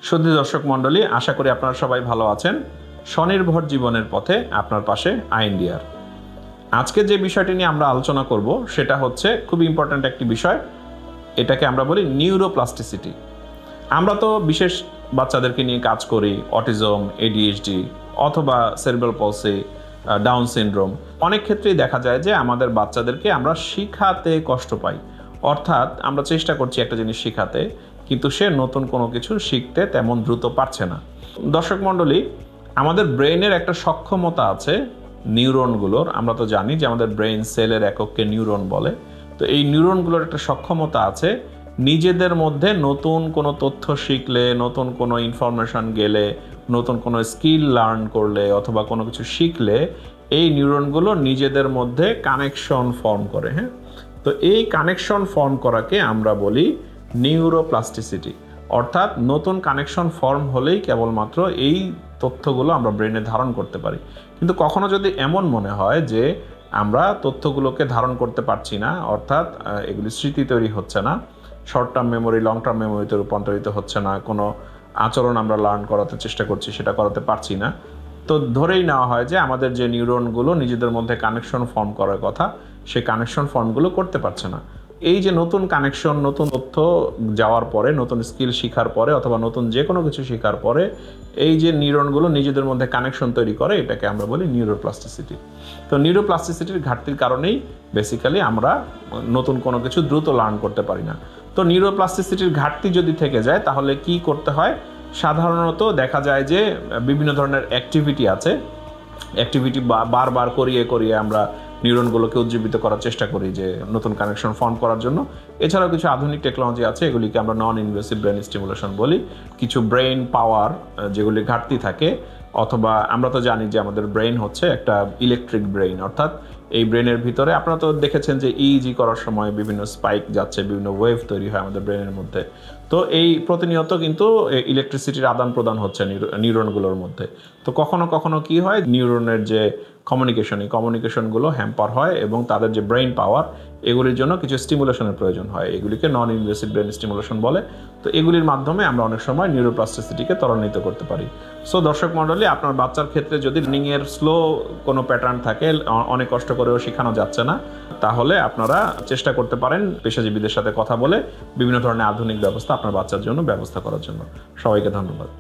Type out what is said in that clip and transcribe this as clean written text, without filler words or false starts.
সুধী দর্শক মণ্ডলী, আশা করি আপনারা সবাই ভালো আছেন। স্বনির্ভর জীবনের পথে আপনার পাশে আইএনডিআর। আজকে যে বিষয়টি নিয়ে আমরা আলোচনা করব সেটা হচ্ছে খুব ইম্পর্ট্যান্ট একটি বিষয়। এটাকে আমরা বলি নিউরোপ্লাস্টিসিটি। আমরা তো বিশেষ বাচ্চাদেরকে নিয়ে কাজ করি, অটিজম, এডিএইচডি অথবা সেরিব্রাল পলসি, ডাউন সিনড্রোম। অনেক ক্ষেত্রেই দেখা যায় যে আমাদের বাচ্চাদেরকে আমরা শিখাতে কষ্ট পাই। অর্থাৎ আমরা চেষ্টা করছি একটা জিনিস শিখাতে, কিন্তু সে নতুন কোনো কিছু শিখতে তেমন দ্রুত পারছে না। দর্শক মণ্ডলী, আমাদের ব্রেইনের একটা সক্ষমতা আছে নিউরনগুলোর। আমরা তো জানি যে আমাদের ব্রেইন সেলের একককে নিউরন বলে। তো এই নিউরনগুলোর একটা সক্ষমতা আছে নিজেদের মধ্যে নতুন কোনো তথ্য শিখলে, নতুন কোনো ইনফরমেশন গেলে, নতুন কোনো স্কিল লার্ন করলে অথবা কোনো কিছু শিখলে এই নিউরনগুলো নিজেদের মধ্যে কানেকশন ফর্ম করে। হ্যাঁ, তো এই কানেকশন ফর্ম করাকে আমরা বলি নিউরোপ্লাস্টিসিটি। অর্থাৎ নতুন কানেকশন ফর্ম হলেই কেবলমাত্র এই তথ্যগুলো আমরা ব্রেনে ধারণ করতে পারি। কিন্তু কখনো যদি এমন মনে হয় যে আমরা তথ্যগুলোকে ধারণ করতে পারছি না, অর্থাৎ এগুলি স্মৃতি তৈরি হচ্ছে না, short term memory long term মেমোরিতে রূপান্তরিত হচ্ছে না, কোনো আচরণ আমরা লার্ন করাতে চেষ্টা করছি সেটা করাতে পারছি না, তো ধরেই নেওয়া হয় যে আমাদের যে নিউরনগুলো নিজেদের মধ্যে কানেকশন ফর্ম করার কথা সেই কানেকশন ফর্মগুলো করতে পারছে না। এই যে নতুন কানেকশন, নতুন তথ্য যাওয়ার পরে, নতুন স্কিল শেখার পরে অথবা নতুন যে কোনো কিছু শেখার পরে এই যে নিউরনগুলো নিজেদের মধ্যে কানেকশন তৈরি করে, এটাকে আমরা বলি নিউরোপ্লাস্টিসিটি। তো নিউরোপ্লাস্টিসিটির ঘাটতির কারণেই বেসিক্যালি আমরা নতুন কোনো কিছু দ্রুত লার্ন করতে পারি না। তো নিউরোপ্লাস্টিসিটির ঘাটতি যদি থেকে যায় তাহলে কি করতে হয়? সাধারণত দেখা যায় যে বিভিন্ন ধরনের অ্যাক্টিভিটি আছে, অ্যাক্টিভিটি বারবার করিয়ে করিয়ে আমরা নিউরনগুলোকে উজ্জীবিত করার চেষ্টা করি যে নতুন কানেকশন ফর্ম করার জন্য। এছাড়াও কিছু আধুনিক টেকনোলজি আছে, এগুলিকে আমরা নন ইনভেসিভ ব্রেন স্টিমুলেশন বলি। কিছু ব্রেইন পাওয়ার যেগুলি ঘাটতি থাকে, অথবা আমরা তো জানি যে আমাদের ব্রেইন হচ্ছে একটা ইলেকট্রিক ব্রেইন, অর্থাৎ এই ব্রেনের ভিতরে আপনারা তো দেখেছেন যে ইইজি করার সময় বিভিন্ন স্পাইক যাচ্ছে, বিভিন্ন ওয়েভ তৈরি হয় আমাদের ব্রেনের মধ্যে। তো এই প্রতিনিয়ত কিন্তু ইলেকট্রিসিটির আদান প্রদান হচ্ছে নিউরনগুলোর মধ্যে। তো কখনো কখনো কি হয়, নিউরনের যে কমিউনিকেশন, এই কমিউনিকেশনগুলো হ্যাম্পার হয় এবং তাদের যে ব্রেইন পাওয়ার, এগুলির জন্য কিছু স্টিমুলেশনের প্রয়োজন হয়। এগুলিকে নন ইনভেসিভ ব্রেন স্টিমুলেশন বলে। তো এগুলির মাধ্যমে আমরা অনেক সময় নিউরোপ্লাস্টিসিটিকে ত্বরান্বিত করতে পারি। সো দর্শক মণ্ডলী, আপনার বাচ্চার ক্ষেত্রে যদি লার্নিংয়ের স্লো কোনো প্যাটার্ন থাকে, অনেক কষ্ট করেও শেখানো যাচ্ছে না, তাহলে আপনারা চেষ্টা করতে পারেন পেশাজীবীদের সাথে কথা বলে বিভিন্ন ধরনের আধুনিক ব্যবস্থা আপনার বাচ্চার জন্য ব্যবস্থা করার জন্য। সবাইকে ধন্যবাদ।